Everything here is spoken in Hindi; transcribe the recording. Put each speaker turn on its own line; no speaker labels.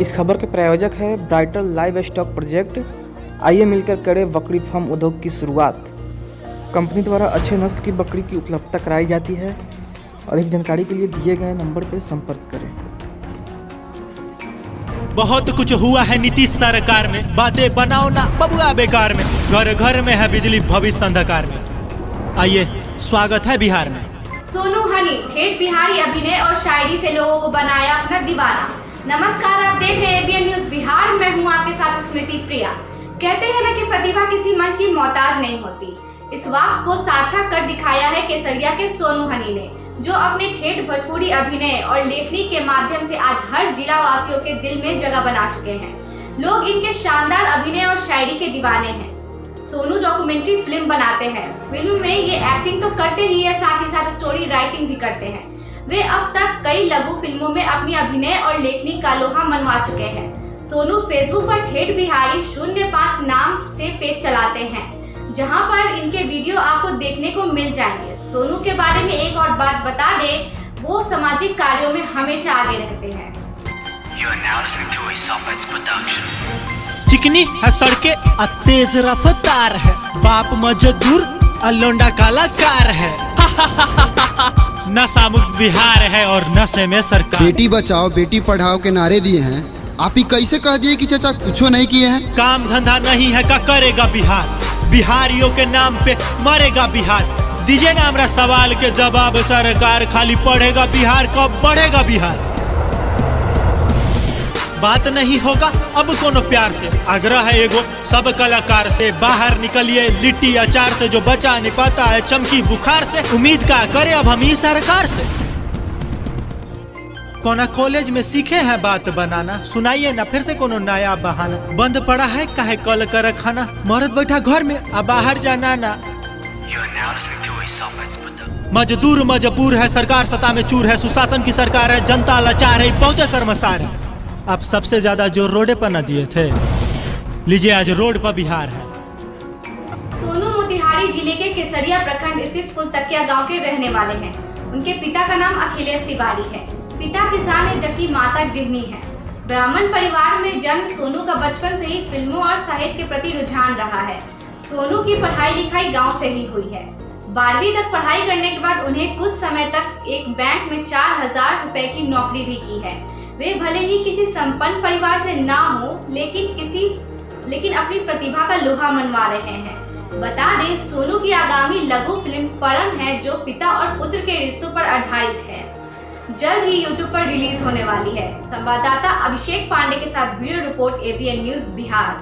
इस खबर के प्रायोजक है ब्राइटल लाइव स्टॉक प्रोजेक्ट। आइए मिलकर करें बकरी फार्म उद्योग की शुरुआत। कंपनी द्वारा अच्छे नस्ल की बकरी की उपलब्धता कराई जाती है। अधिक जानकारी के लिए दिए गए नंबर पर संपर्क करें।
बहुत कुछ हुआ है नीतीश सरकार में, बातें बनाओ ना बबुआ बेकार में। घर घर में है बिजली, भविष्य अंधकार में। आइए स्वागत है बिहार में।
सोनू हनी ठेठ बिहारी अभिनय और शायरी से लोगों को बनाया अपना दीवाना। नमस्कार, आप देख रहे हैं एबीएन न्यूज बिहार। मैं हूं आपके साथ स्मृति प्रिया। कहते हैं ना कि प्रतिभा किसी मंच की मोहताज नहीं होती। इस वाक्य को सार्थक कर दिखाया है केसरिया के सोनू हनी ने, जो अपने ठेठ भोजपुरी अभिनय और लेखनी के माध्यम से आज हर जिला वासियों के दिल में जगह बना चुके हैं। लोग इनके शानदार अभिनय और शायरी के दीवाने हैं। सोनू डॉक्यूमेंट्री फिल्म बनाते हैं। फिल्म में ये एक्टिंग तो करते ही है, साथ ही साथ स्टोरी राइटिंग भी करते हैं। वे अब तक कई लघु फिल्मों में अपनी अभिनय और लेखनी का लोहा मनवा चुके हैं। सोनू फेसबुक पर ठेठ बिहारी 05 नाम से पेज चलाते हैं, जहां पर इनके वीडियो आपको देखने को मिल जाएंगे। सोनू के बारे में एक और बात बता दे, वो सामाजिक कार्यों में हमेशा आगे रहते हैं।
चिकनी है सड़के, तेज रफ्तार है, बाप मजदूर, लोंडा कलाकार है। नशा मुक्त बिहार है और नशे में सरकार।
बेटी बचाओ बेटी पढ़ाओ के नारे दिए हैं, आप ही कैसे कह दिए कि चाचा कुछ नहीं किए हैं?
काम धंधा नहीं है का करेगा बिहार, बिहारियों के नाम पे मरेगा बिहार। दीजिए ना हमरा सवाल के जवाब सरकार, खाली पढ़ेगा बिहार कब बढ़ेगा बिहार? बात नहीं होगा अब कोनो प्यार से, आग्रह है एगो सब कलाकार से। बाहर निकलिए लिट्टी अचार से, जो बचा नहीं पाता है चमकी बुखार से। उम्मीद का करे अब हम ही सरकार से। कोना कॉलेज में सीखे हैं बात बनाना, सुनाइए ना फिर से कोनो नया बहाना। बंद पड़ा है काहे कल कर खाना, मर्द बैठा घर में अब बाहर जाना ना। मजदूर मजबूर है, सरकार सत्ता में चूर है, सुशासन की सरकार है, जनता लाचार है, बहुत शर्मसार है। आप सबसे ज्यादा जो रोडे पर न दिए थे, लीजिए आज रोड पर बिहार है।
सोनू मोतिहारी जिले के केसरिया प्रखंड स्थित फुलतकिया गांव के रहने वाले हैं। उनके पिता का नाम अखिलेश तिवारी है। पिता किसान है जबकि माता गृहिणी है। ब्राह्मण परिवार में जन्म सोनू का बचपन से ही फिल्मों और साहित्य के प्रति रुझान रहा है। सोनू की पढ़ाई लिखाई गाँव से ही हुई है। 12वीं तक पढ़ाई करने के बाद उन्हें कुछ समय तक एक बैंक में 4000 रुपए की नौकरी भी की है। वे भले ही किसी संपन्न परिवार से ना हो, लेकिन अपनी प्रतिभा का लोहा मनवा रहे हैं। बता दें, सोनू की आगामी लघु फिल्म परम है, जो पिता और पुत्र के रिश्तों पर आधारित है। जल्द ही यूट्यूब पर रिलीज होने वाली है। संवाददाता अभिषेक पांडे के साथ video report ABN news Bihar.